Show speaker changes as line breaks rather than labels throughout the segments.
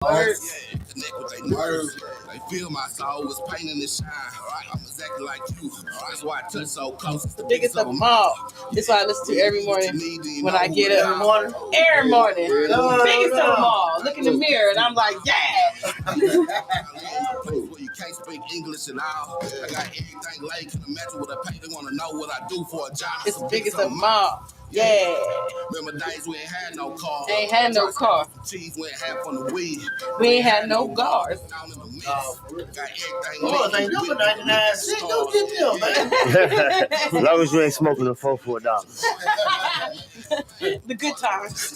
Yeah, connect with their nerves. They feel my soul was pain in the shine. I'm exactly like you. That's why I touch so close. It's
the biggest of them all. This is what I listen to every morning when I get up. Every morning. Biggest of them all. Look in the mirror and I'm like, yeah.
You can't speak English at all. I got everything laid. Can imagine what I pay. They want to know what I do for a job.
It's the biggest of them all. Yeah.
Remember days we ain't had no car.
Ain't had no car.
Cheese we ain't had from the weed.
We ain't had no guards.
Down in the mix. Got everything.
Oh, thank you for 99 cents. Go get them, man.
As long as you ain't smoking the $4.
The good times.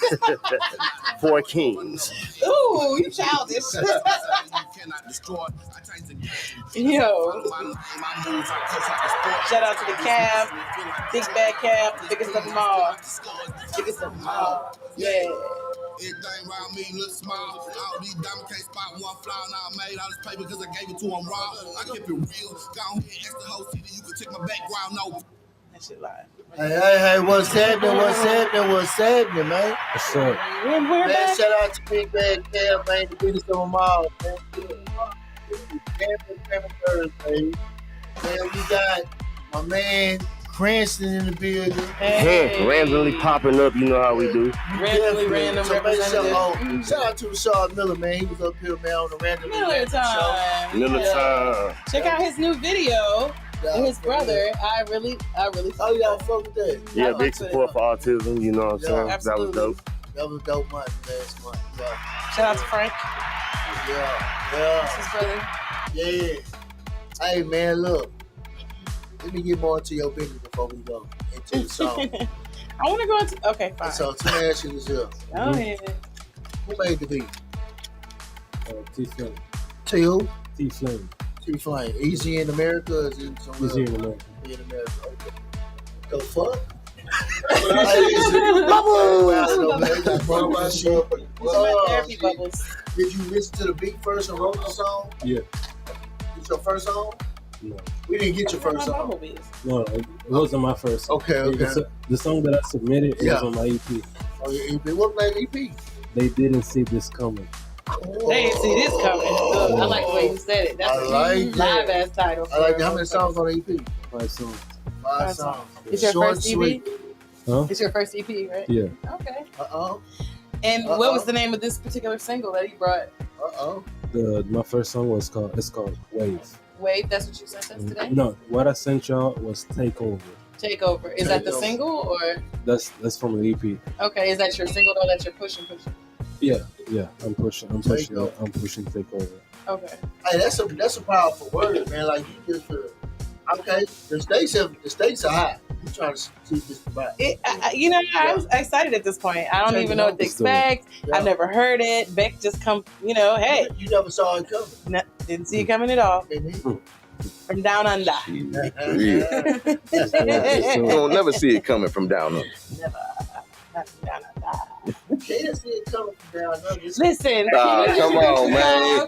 4 Kings.
Ooh, you childish. Yo. Shout out to the cab. Big bad cab. Biggest of them all. Biggest of them all. Yeah.
Everything around me looks small. All these diamonds can't spot one flaw. Now I made all this paper because I gave it to them raw. I keep it real. Go ahead, ask the whole city. You can check my background. No.
That shit live.
Hey, what's happening, man?
What's up?
Man, shout out to Big Bad Cab, man, the biggest of them all, man. Jammitorcrammit Thursdays. Man, we got my man Cranston in the building.
Hey, randomly popping up, you know how we do.
Randomly random representative.
Shout out to Rashad Miller, man. He was up here, man, on the randomly
Miller time.
Miller time.
Check out his new video. And his brother, I really
Oh, y'all fuck with that?
Yeah, big support for autism, you know what I'm saying?
Absolutely.
That was dope.
That was a dope month last month.
Shout out to Frank.
Yeah.
That's his brother.
Yeah. Hey, man, look. Let me get more into your business before we go into the song.
I want to go into... Okay, fine.
So, let me ask you this here.
Go ahead.
Who made the beat?
T-Flame.
T who?
T-Flame.
T-Flame. Easy in America or is it somewhere?
Easy in America.
In America, okay. The fuck?
Therapy bubbles.
Did you listen to the beat first and wrote the song?
Yeah.
It's your first song?
No.
We didn't get your first song.
No, it wasn't my first song.
Okay.
The song that I submitted was on my EP.
Oh, your EP? What made EP?
They didn't see this coming.
They didn't see this coming. So I like the way you said it. That's a live ass title.
I like that. How many songs on the EP?
5 songs.
5 songs.
It's your
Short,
first EP?
sweet.
Huh?
It's your first EP, right?
Yeah.
Okay.
Uh-oh.
And what was the name of this particular single that you brought?
Uh-oh.
My first song was called Wave.
Wave, that's what you sent us today?
No, what I sent y'all was Takeover.
Takeover. Is that the single or?
That's from the EP.
Okay, is that your single though that you're pushing?
Yeah. I'm pushing Takeover.
Okay.
Hey, that's a powerful word, man. Like you just okay. The stakes are high. You trying to see this about?
I was excited at this point. I don't even know what to expect. Yeah. I've never heard it. Beck just come, hey.
You never saw it coming.
Didn't see it coming at all. From down under.
You don't never see it coming from down under.
Never. Not from down under.
You can't see it coming from down under.
Listen.
Come on, man.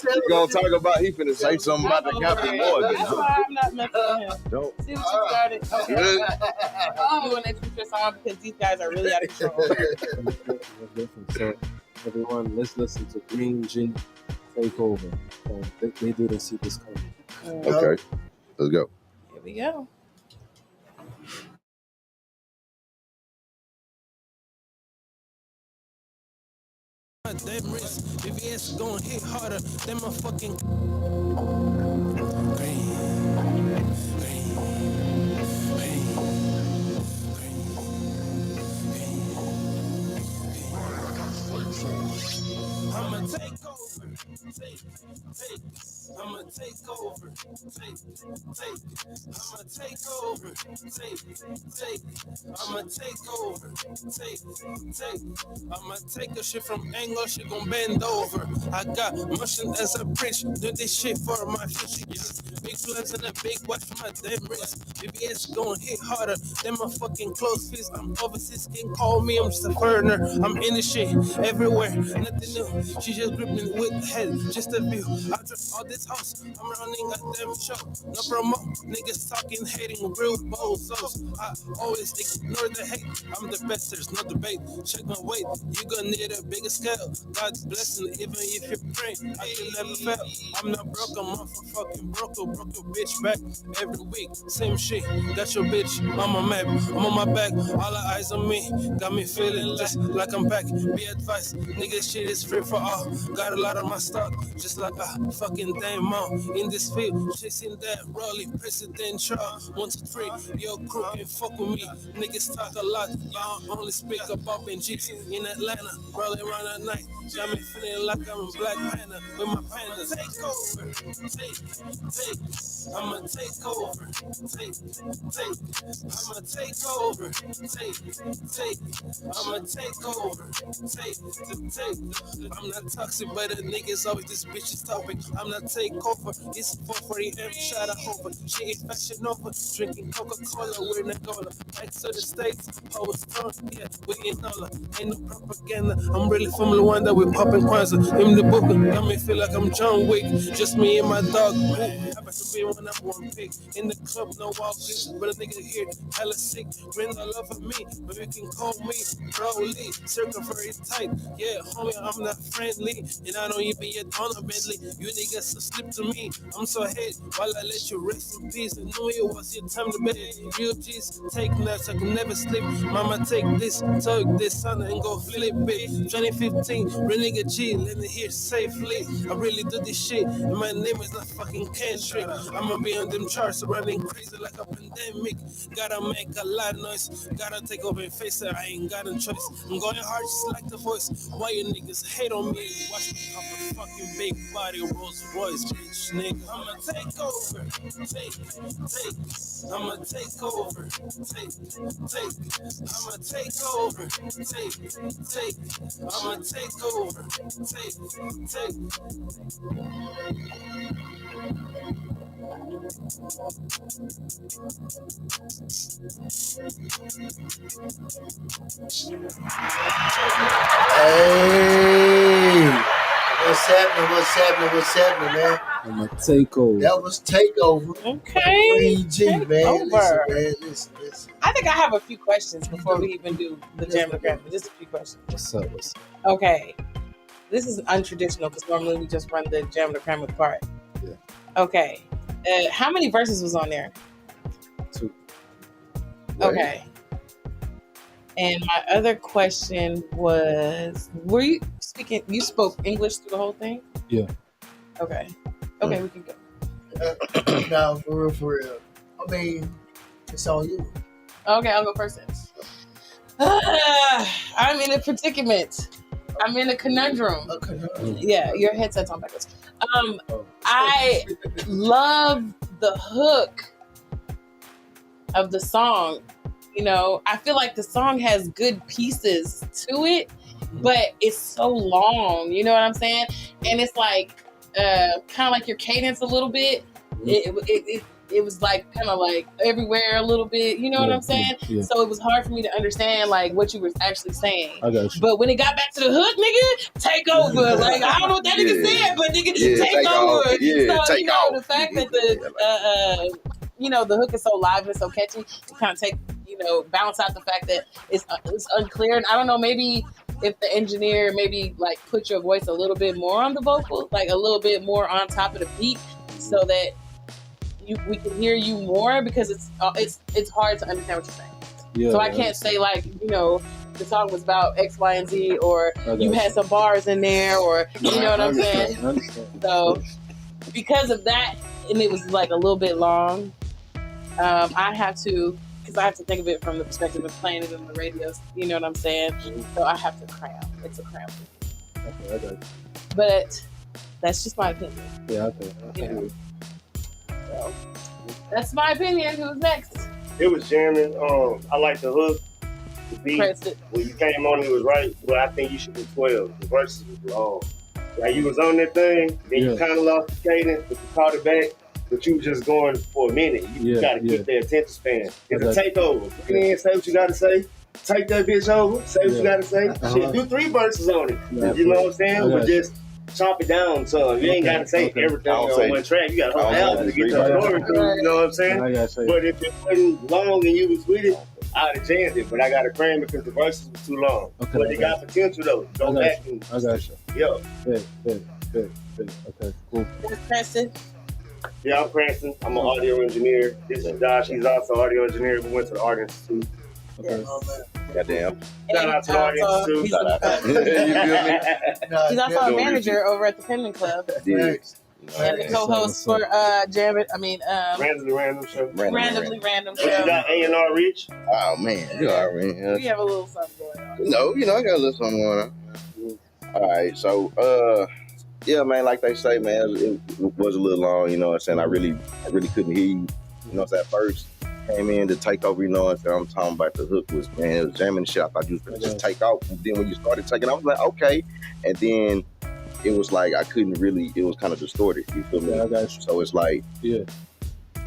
You're going to talk about, he finna say something about the Captain Morgan.
That's why I'm not messing with him.
Don't.
See what you started. Okay. I'm doing an extra song because these guys are really out of control.
So, everyone, let's listen to Green Gin Takeover. They didn't see this coming.
Okay, let's go.
Here we go.
Damn wrist, VVS gon' hit harder than my fucking green. I'ma take over, I'ma take over, I'ma take over, I'ma take over, I'ma take a shit from angle, she gon' bend over. I got motion as a bridge, do this shit for my fish. Big plugs and a big watch for my damn wrist. VVS gon' hit harder than my fucking close fist. I'm overseas, can call me, I'm just a foreigner. I'm in the shit everywhere, nothing new. She just gripped me with the head, just a view. I drip all this house, I'm running a damn show. No promo, niggas talking, hating, real bozos. I always ignore the hate. I'm the best, there's no debate. Check my weight, you gonna need a bigger scale. God's blessing, even if you're praying, I can never fail. I'm not broke, I'm off for fucking broke your bitch back every week. Same shit, got your bitch on my map. I'm on my back, all the eyes on me. Got me feeling just like I'm back. Be advised, nigga, shit is free for all. Got a lot of my stock, just like a fucking damn mom. In this field, chasing that rolling presidential. 1, 2, 3, yo crew can fuck with me. Niggas talk a lot, y'all only speak about Benjis. In Atlanta, rolling around at night. Got me feeling like I'm a Black Panther with my pandas. Take over, take. I'ma take over, take. I'ma take over, take. I'ma take over, take. I'm not toxic, but the niggas always this bitch is topic. I'm not take over. It's 440 M shot of over. She ain't fashion over. Drinking Coca-Cola, we're Nicola. Back to the States, always turn, yeah, we in Nola. Ain't no propaganda. I'm really from Luanda, we popping Kwanzaa. In the book, got me feel like I'm John Wick. Just me and my dog. Ooh, happen to be one number one pick. In the club, no walkers, but a nigga here, hella sick. Bring the love for me, but you can call me Broly. Circle very tight, yeah, homie, I'm not friendly. And I don't even yet on a Bentley. You niggas slip to me. I'm so hate while I let you rest in peace. I knew it was your time to bed. Real G's take nuts, I can never sleep. Mama, take this, took this, son, and go flip it. 2015, real nigga G, let me hear safely. I really do this shit, and my name is not fucking Kendrick. I'ma be on them charts, running crazy like a pandemic. Gotta make a lot of noise, gotta take over and face it. I ain't got a choice. I'm going hard just like the voice. Why you niggas hate on me? Watch me pop a fucking big body Rolls Royce, bitch, nigga. I'ma take over, take. I'ma take over, take. I'ma take over, take. I'ma take over, take.
Hey, what's happening, man?
I'm a takeover.
That was Takeover.
Okay.
Green G, man. Listen.
I think I have a few questions before we even do the Jammitorcrammit. Just a few questions.
What's up?
Okay. This is untraditional because normally we just run the Jammitorcrammit part.
Yeah.
Okay. How many verses was on there?
2.
Okay. And my other question was, you spoke English through the whole thing?
Yeah.
Okay, we can go.
No, for real. I mean, it's on you.
Okay, I'll go first then. I'm in a predicament. I'm in a conundrum. Yeah, your headset's on backwards. I love the hook of the song. You know, I feel like the song has good pieces to it, but it's so long. You know what I'm saying? And it's like kind of like your cadence a little bit. It was like kind of like everywhere a little bit. You know what I'm saying? Yeah. So it was hard for me to understand like what you were actually saying.
I got you.
But when it got back to the hook, nigga, take over. Like I don't know what that nigga said, but nigga, take over.
Yeah,
so
take off.
The fact that the the hook is so live and so catchy, it kind of take balance out the fact that it's unclear. And I don't know, maybe if the engineer maybe like put your voice a little bit more on the vocals, like a little bit more on top of the beat, so that we can hear you more, because it's hard to understand what you're saying. Yeah, so I can't say like the song was about X, Y, and Z, or you had some bars in there, or you know what I'm saying. So because of that, and it was like a little bit long, I have to think of it from the perspective of playing it on the radio. You know what I'm saying? So I have to cram. It's a cram.
Okay.
But that's just my opinion.
Yeah, okay.
So that's my opinion. Who's next?
It was jamming. I like the hook. The beat. When you came on, it was right. But I think you should be 12. The verses was long. Like you was on that thing, then you kind of lost the cadence, but you caught it back. But you was just going for a minute. You got to keep their attention span. It's a takeover. You can't say what you got to say. take that bitch over, say what you gotta say. Shit, do 3 verses on it.
Yeah.
You know what I'm saying? But just chop it down, so you ain't gotta say everything on one track. You got a whole album to get your story through. You know what I'm saying? But if it wasn't long and you was with it, I'd have jammed it. But I gotta cram it because the verses was too long. But they got potential though. Go back and
I got you.
Yeah.
Good. Okay, cool.
Preston.
Yeah, I'm Cranston. I'm an audio engineer. This is Josh. He's also an audio engineer. We went to the Art Institute.
Okay.
Goddamn.
Shout out to the Art Institute.
He's, he's also a manager over at the Penman Club. And the co-host for
Randomly Random Show.
Randomly Random Show.
You got A&R Rich?
Oh man, you already.
We have a little something going on.
No, I got a little something going on. All right, so yeah, man, like they say, man, it was a little long. You know what I'm saying? I really couldn't hear you. You know, at first came in to take over. You know what I'm saying? I'm talking about the hook was, man, it was jamming the shit. I thought you was gonna just take off. And then when you started taking off, I was like, okay. And then it was like I couldn't really. It was kind of distorted. You feel me?
Yeah, I got you.
So it's like,
yeah.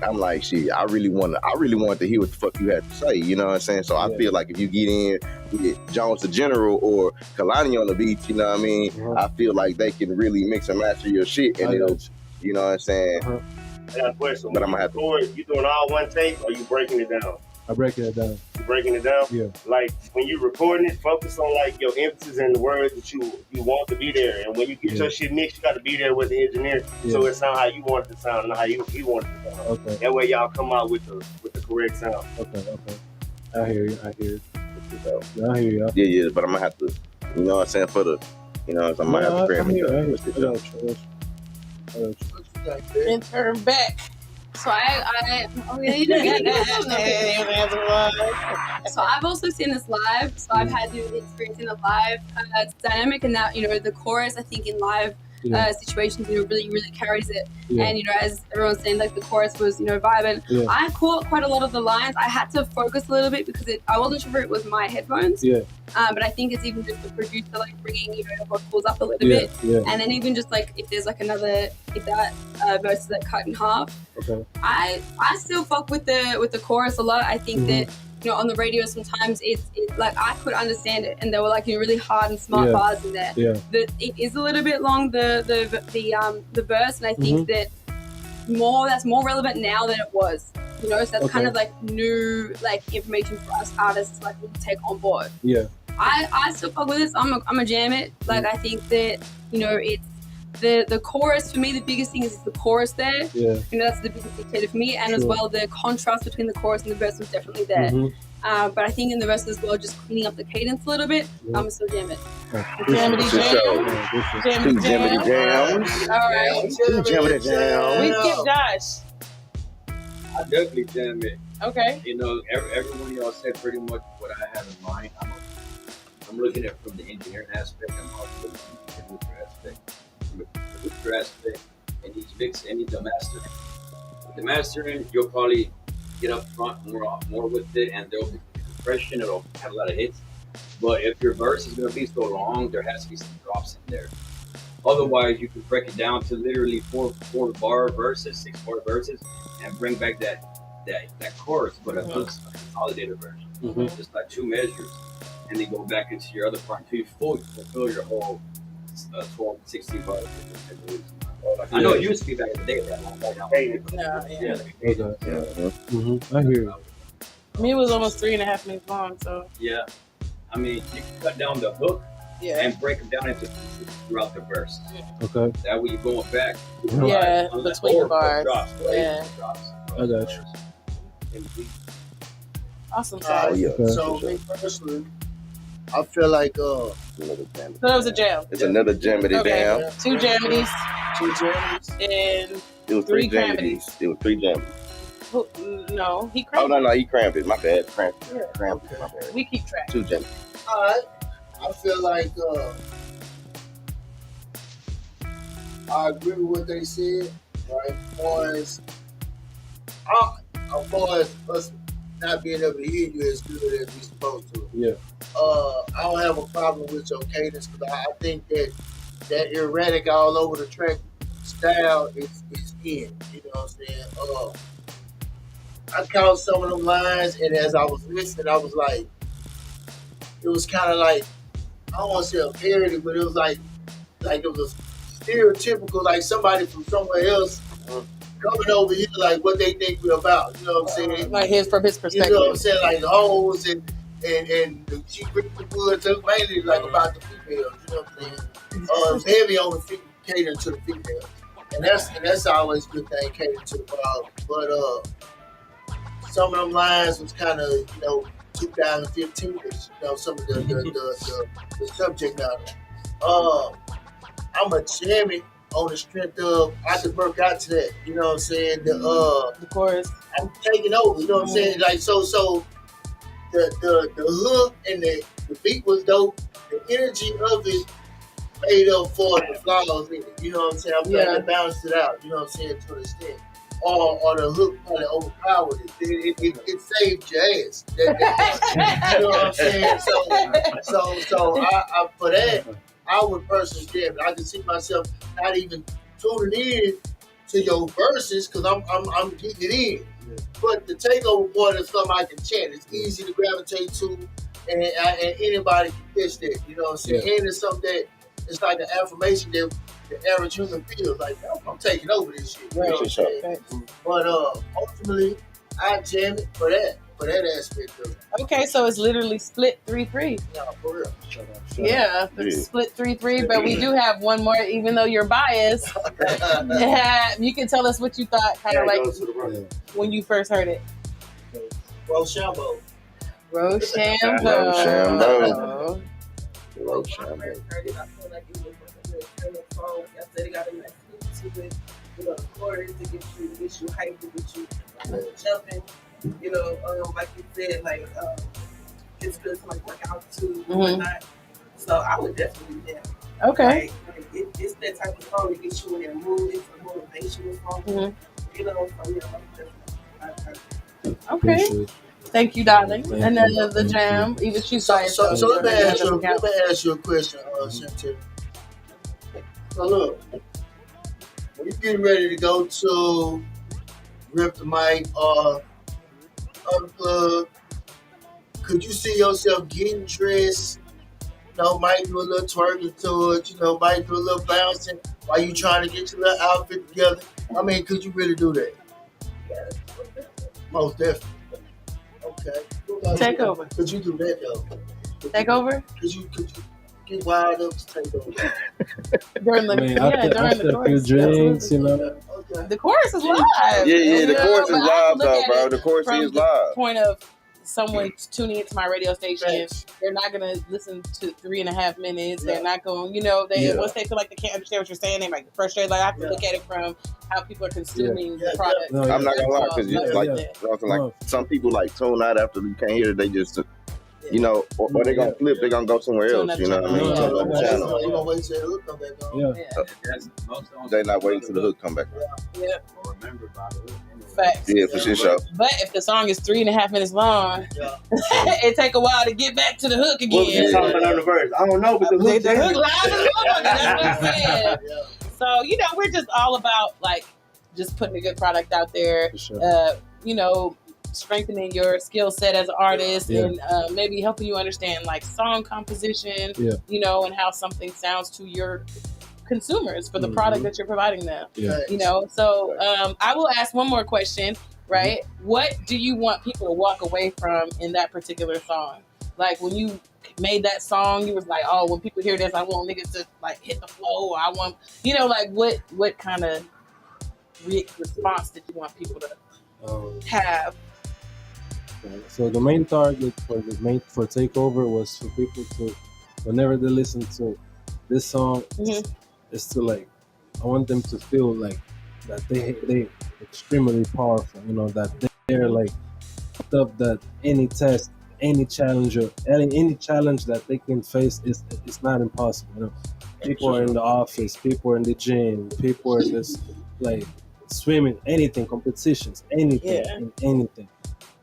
I'm like, shit, I really wanted to hear what the fuck you had to say, you know what I'm saying? So I feel like if you get in with Jones the General or Kalani on the beat, you know what I mean? I feel like they can really mix and master your shit and it'll, you know what I'm saying?
I got a question.
But I'm gonna have to.
You doing all one take or you breaking it down?
I'm breaking it down.
You breaking it down?
Yeah.
Like when you recording it, focus on like your emphasis and the words that you want to be there. And when you get your shit mixed, you got to be there with the engineer, so it sound how you want it to sound, not how you want it to sound.
Okay.
That way y'all come out with the correct sound.
Okay. I hear you. Yeah, I hear you.
Yeah, but I'm gonna have to, you know what I'm saying, for the, you know, I'm gonna have to cram it.
Intern back.
So So I've also seen this live. So I've had the experience in the live. It's dynamic in that, you know, the chorus, I think in live situations, you know, really, really carries it. And, you know, as everyone's saying, like the chorus was, you know, vibing. I caught quite a lot of the lines. I had to focus a little bit because I wasn't sure if it was my headphones. But I think it's even just the producer, like bringing, you know, the vocals up a little bit. And then even just like, if there's like if that verse is like cut in half. I still fuck with the chorus a lot. I think that, you know, on the radio sometimes it's like I could understand it, and there were like, you know, really hard and smart bars in there. It is a little bit long, the verse, and I think that that's more relevant now than it was. You know, so that's kind of like new like information for us artists to like really take on board. I still fuck with this. I'm a jam it. Like I think that, you know, it's the chorus for me. The biggest thing is the chorus there. You know, that's the biggest dictator for me, and as well the contrast between the chorus and the verse was definitely there. But I think in the verse as well, just cleaning up the cadence a little bit. I'm still jam it.
Jammity jams. All right.
Jammity jam.
We skip Josh.
I definitely jam it.
Okay.
You know, everyone y'all said pretty much what I have in mind. I'm looking at it from the engineering aspect. I'm also looking at the producer aspect. From the producer aspect, and he's mixing, and he's the master. With the mastering, you'll probably get up front more with it, and there'll be compression. It'll have a lot of hits. But if your verse is going to be so long, there has to be some drops in there. Otherwise, you can break it down to literally 4 bar verses, 6 bar verses, and bring back that chorus, but a consolidated version, just like 2 measures, and then go back into your other part until you fulfill your whole 12, 16 bars. I know it used to be back in the day that long now.
I hear you.
Me, it was almost 3.5 minutes long, so.
Yeah, I mean, you can cut down the hook and break them down into pieces throughout the verse.
Okay.
That way you're going back.
Between the bars.
Drops,
I got you.
Awesome.
So me personally, I feel like
So that was a jam.
It's another jammity jam.
2 jammities.
2 jams.
And
It was 3 jammities. It was 3 jammities.
No, he crammed
it. Oh, no, he crammed it. My bad. Crammed it. My bad.
We keep track.
2 jammities.
All right. I feel like I agree with what they said, right? As far as us not being able to hear you as good as we supposed to. I don't have a problem with your cadence, because I think that erratic all over the track style is in. You know what I'm saying? I caught some of them lines, and as I was listening, I was like, it was kind of like, I don't want to say a parody, but it was like it was stereotypical, like somebody from somewhere else coming over here, like what they think we're about. You know what I'm saying?
Like from his perspective.
You know what I'm saying? Like the hoes and the cheap the woods, mainly like about the females. You know what I'm saying? Heavy on the catering to the females, and that's always a good thing, catering to the crowd. But some of them lines was kind of 2015ish. Some of the subject matter. I'm a jammy on the strength of I could work out to that. You know what I'm saying?
The chorus.
I'm taking over. You know what I'm saying? Like so the hook and the beat was dope. The energy of it made up for the flaws in it. You know what I'm saying? I'm trying to balance it out. You know what I'm saying, to an extent. Or the hook probably overpowered it. It saved your ass. You know what I'm saying? So I for that, I would personally jam it. I can see myself not even tuning in to your verses because I'm getting it in. Yeah. But the takeover part is something I can chant. It's easy to gravitate to, and anybody can catch that. You know what I'm saying? Yeah. And it's something that it's like an affirmation that the average human feels like, I'm taking over this shit. You know what I'm saying? Right. But ultimately, I jam it for that aspect of it.
Okay, so it's literally split 3-3.
No, for real.
Yeah, split 3-3, but we do have one more, even though you're biased. You can tell us what you thought, kind of like when you first heard it.
Rochambeau.
Rochambeau.
Rochambeau.
I heard it, I feel like it was a good kind of song. Like I said, it got a nice beat to it. The chorus to get you hyped, to get you jumping. Like you said, like it's good to like work out too and whatnot. So I would definitely do that.
Okay.
Like it's that type of song that gets you in that mood. It's a motivational song. So
okay. Thank you, darling. And then the jam, even she's
so let me ask you a question, Chantel. So look, when you're getting ready to go to rip the mic or unplug, could you see yourself getting dressed? Might do a little twerking to it, might do a little bouncing while you trying to get your little outfit together. I mean, could you really do that?
Yeah.
Most definitely. Okay.
Take over.
Could you do that though?
Take over?
Could you get wild up to take over?
During the chorus.
Few drinks,
Okay.
The chorus is live.
Yeah, the chorus is live though, bro. The chorus is live.
Point of someone tuning into my radio station, they're not gonna listen to 3.5 minutes. They're not going, once they feel like they can't understand what you're saying, they might get frustrated. Like I have to look at it from how people are consuming the product.
No, I'm not gonna lie, because like some people like tune out after you can't hear it. They just or they're gonna flip. They're gonna go somewhere else. You know what I mean?
They're gonna wait till the hook come back on.
They're not waiting till the hook come back on.
Yeah.
Remember about the hook.
Facts.
Yeah, for sure.
But if the song is 3.5 minutes long, it take a while to get back to the hook again.
What we talking about on the verse? I don't know, but the hook
live is long. That's what I'm saying. So we're just all about like just putting a good product out there. For sure. Strengthening your skill set as an artist and maybe helping you understand like song composition. And how something sounds to your consumers for the product that you're providing them. So I will ask one more question, right? What do you want people to walk away from in that particular song? Like when you made that song, you was like, oh, when people hear this, I want niggas to like hit the flow, or I want, like what kind of response did you want people to have?
So the main target for Takeover was for people to, whenever they listen to this song, is to like, I want them to feel like that they extremely powerful. That they're like stuff that any test, any challenge, or any challenge that they can face is not impossible. People are in the office, people are in the gym, people are just like swimming, anything, competitions, anything.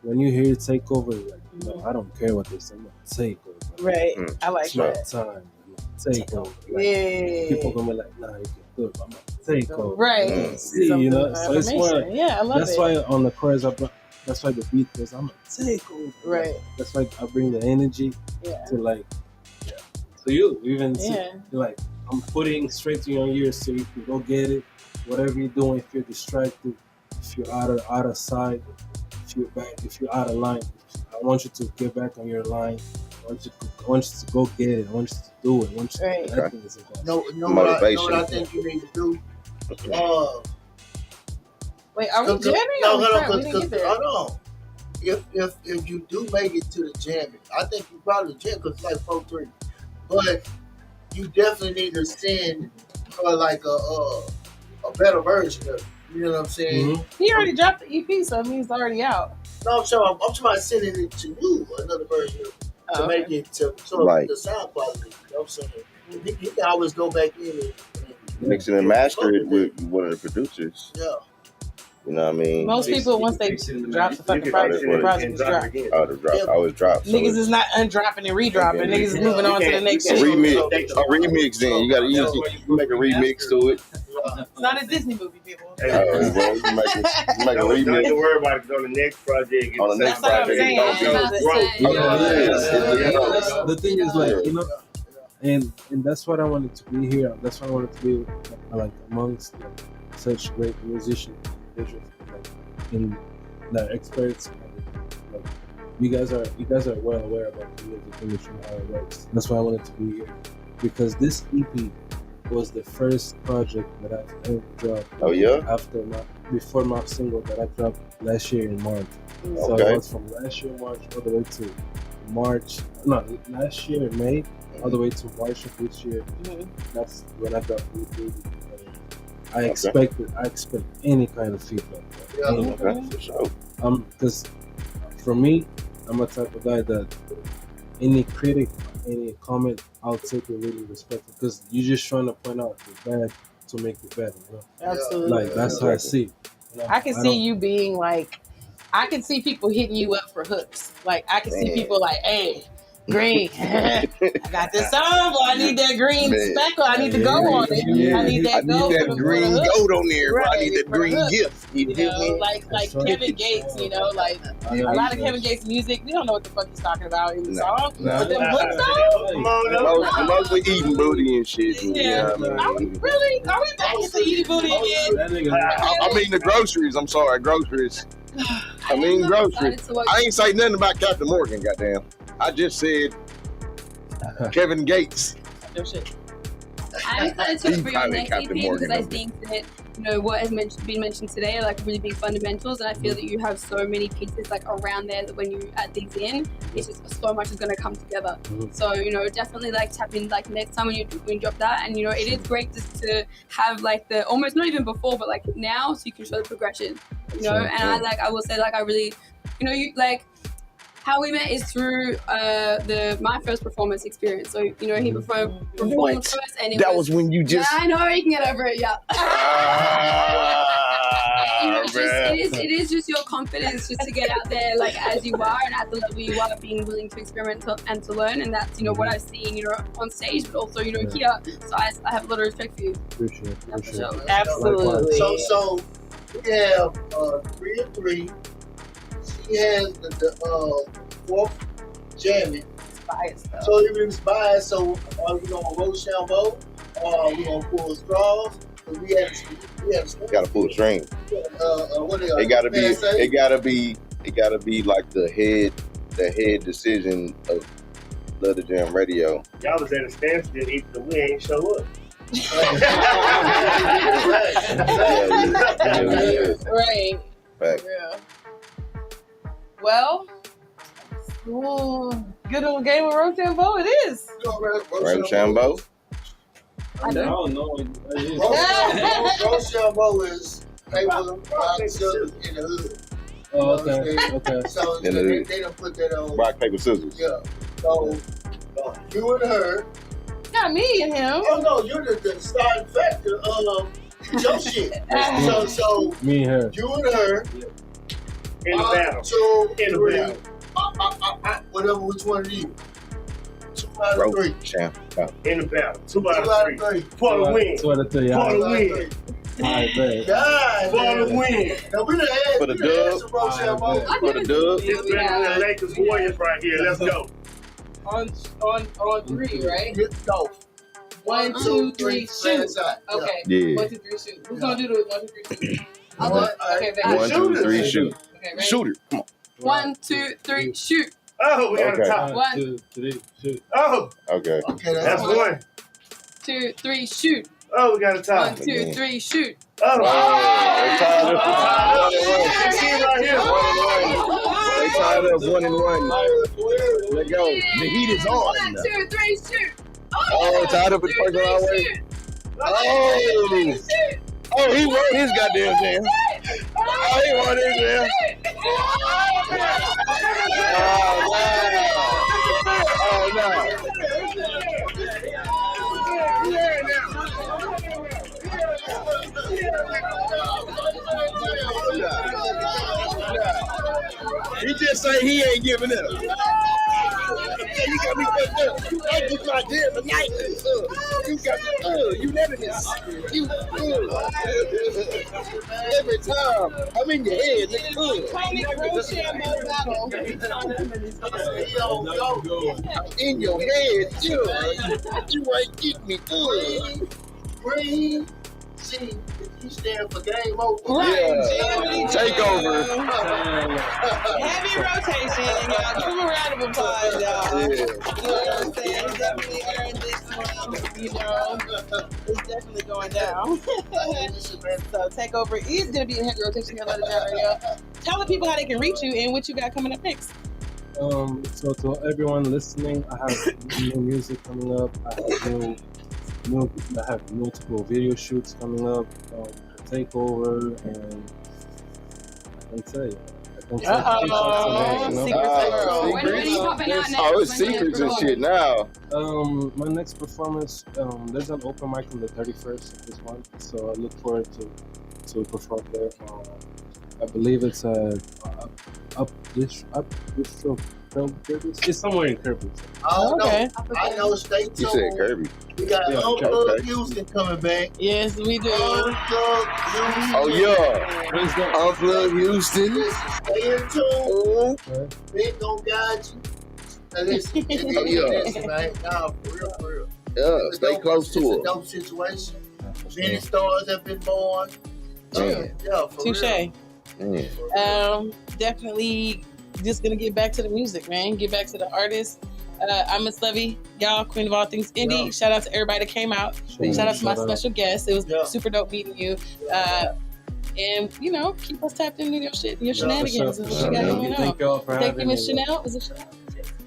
When you hear Takeover, you're like, I don't care what they say, I'm gonna take over.
Right. I like that.
Time. Take over. People gonna be like, nah, you can do it. I'm gonna take over.
Right.
See, so it's more.
I love it.
That's why on the chorus, that's why the beat goes, I'm a take over.
Right.
That's why I bring the energy to like, so you even see, like, I'm putting straight to your ears so you can go get it. Whatever you're doing, if you're distracted, if you're out of sight, if you're out of line, I want you to get back on your line. I want you to go get it. I want you to do it. I want you to that thing is important.
No, motivation. What I think you need to do.
Wait, are we jamming?
No. If you do make it to the jamming, I think you probably jam because it's like 4-3. But you definitely need to send her like a better version of it. You know what I'm saying?
Mm-hmm. He already dropped the EP, so it means it's already out.
No, I'm trying to send it to you, another version of it, to make it to the sound quality. You know what I'm saying? You can always go back in and
mixing and master it with one of the producers.
Yeah.
You know what I mean?
Most people, once they drop the fucking project, the project is dropped.
Always drop.
Niggas is not undropping and redropping. Niggas is moving on to the next shit.
Remix then. You gotta make a remix to it.
It's not a Disney movie, people.
You make a remix.
Don't worry about it on the next project.
On the next project.
The thing is, like, you know, and that's what I wanted to be here. That's what I wanted to be like amongst such great musicians. Like, in the experts, like you guys are well aware about the music industry and how it works. That's why I wanted to be here, because this EP was the first project that I've ever dropped.
Oh yeah.
Before my single that I dropped last year in March. So it was from last year March all the way to last year in May all the way to March of this year. That's when I dropped the EP. I expect any kind of feedback.
For sure.
Because for me, I'm a type of guy that any critic, any comment, I'll take it really respectful, because you're just trying to point out the bad to make it better. You know?
Absolutely.
Like that's how I see it. You know?
I can see you being like, I can see people hitting you up for hooks. Like I can see people like, hey, Green, I got this song, but I need that green speckle. I need to go on it. I need that
green goat on there.
Right,
I need that green gift.
You know, like Kevin Gates. You know, like a lot of Kevin Gates music. We don't know what the fuck he's talking about in the song. But them hooks though,
mostly eating booty and shit.
Yeah. Are we back into eating booty again?
I mean the groceries. I'm sorry, groceries. I mean groceries. I ain't say nothing about Captain Morgan. Goddamn. I just said Kevin Gates.
No shit.
I'm excited for your next EP because I think that, you know, what has been mentioned today are like really big fundamentals, and I feel that you have so many pieces like around there that when you add these in, it's just so much is going to come together. So, you know, definitely like tap in like next time when you drop that, and you know, it is great just to have like the almost not even before, but like now, so you can show the progression. You know, and I will say like I really, you know, you like. How we met is through my first performance experience. So, you know, he performed first, and
that was when you just.
Yeah, I know, you can get over it, yeah. You know, it is just your confidence just to get out there like as you are and at the level you are, being willing to experiment and to learn, and that's, you know, what I've seen, you know, on stage, but also, you know, here. So I have a lot of respect for you.
Appreciate it.
Absolutely.
So we have 3 and 3. She has the fourth jamming. So if it's biased, so are we gonna Rochambeau? Or we gonna pull straws? We
gotta pull string. It gotta be like the head decision of Love the Jam Radio.
Y'all was at a standstill, even we ain't show up.
Right.
Right.
Yeah. Well, good old game of Rochambeau it is.
Rochambeau?
I don't know.
Rochambeau is they were rock scissors in the hood.
Oh, okay.
So they don't put that on.
Rock, paper, scissors.
Yeah. So you and her.
Not me and him.
Oh no, you're the starting factor of your shit. So
me and her.
You and her.
In the battle.
2,
in
3.
The battle.
Whatever, which one of you? 2 out of 3.
Champ.
In the battle. 2 out of 3. For the win.
2 out of 3.
For the win.
I bet.
God,
For the
man.
win.
Now we done had
For the
we done had
dub.
some Rochelle moments.
For the dub.
It's better than Lakers Warriors right here. Let's go.
On three, right?
Go.
1, 2, 3, shoot. Okay.
Yeah.
1, 2, 3, shoot. Who's gonna do the 1, 2, 3, shoot? Okay, baby.
1, 2, 3, shoot.
Okay, ready?
Shoot it. Come on.
1, 2, 3, shoot.
Oh, we got a
Okay.
top.
1,
2, 3, shoot.
Oh,
Okay.
Okay,
that's one.
2, 3, shoot.
Oh, we got a
1,
top.
2, 3, shoot.
Oh,
They tied up.
see right here.
They tied up 1 and 1. Let go. The heat is on.
1, 2, 3, shoot.
Oh, tied up in the first round way. Oh. Oh, he won his goddamn jam. Oh, he won his jam. Oh, no. He just say he ain't giving up. You got me fucked up. I get my jam tonight. You got me, you nervous. You, every time I'm in your head, nigga. In your head, you ain't get me good.
Green. See, you stand for game over.
Yeah. Take over.
Heavy rotation, y'all. Give him a round of applause, y'all.
Yeah.
You know what I'm saying? He definitely earned this one. You know, it's definitely going down. So Takeover is going to be in heavy rotation here, ladies and gentlemen. Tell the people how they can reach you and what you got coming up next.
So to everyone listening, I have new music coming up. I have multiple video shoots coming up. Takeover, and I can tell you.
When are you popping out next?
Oh, it's secrets and shit now.
My next performance, there's an open mic on the 31st of this month, so I look forward to perform there. I believe it's it's somewhere in Kirby.
I don't
Okay.
know. I know. Stay tuned.
You said Kirby.
We got Unplugged Houston coming back.
Yes, we do.
Unplugged Houston.
Oh, yeah.
Where's that?
Unplugged Houston.
Stay in tune. Big gonna guide you. Now listen, listen, man. Nah, for real.
Yeah, stay close to
It's a
it.
dope situation. Many stars have been born.
Man.
Yeah, for
Touche.
Man.
Definitely just gonna get back to the music, man. Get back to the artists. I'm Miss Levy, y'all, queen of all things indie.
Yeah.
Shout out to everybody that came out. Shout out to my special guest. It was super dope meeting you. And you know, keep us tapped into your shit and your shenanigans. Is what you got going on.
Thank y'all for
Thank
having
you,
me.
Miss Chanel. Is it Chanel?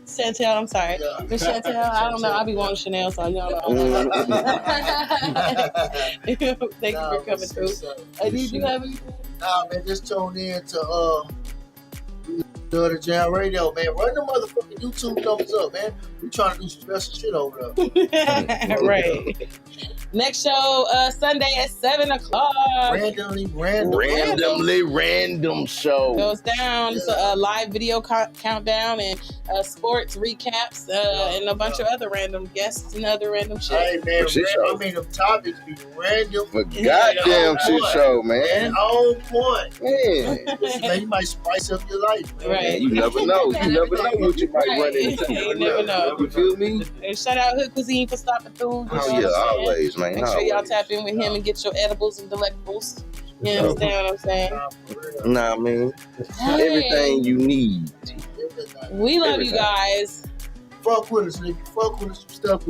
Chantel, I'm sorry. Miss Chantel, I don't know. I be wanting Chanel, so y'all know. Thank you for coming through. Did you have anything?
Nah, man, just tune in to the Jam Radio, man. Run the motherfucking YouTube thumbs up, man. We trying to do some special shit over there.
Right. Next show, Sunday at 7 o'clock.
Randomly
random show.
Goes down. It's a live video countdown and sports recaps and a bunch of other random guests and other random shit.
Hey, man, I mean, the topics be random.
But goddamn shit show, man.
And on point.
Man.
Man, you might spice up your life, man.
Right.
You never know. You never know what you might run into.
You never know.
You feel me?
And shout out Hood Cuisine for stopping through.
Oh, yeah, always, man.
Make sure y'all tap in with him and get your edibles and delectables. You understand what I'm saying?
Nah, man. Everything you need.
We love you guys.
Fuck with us, nigga. Fuck with us some stuff.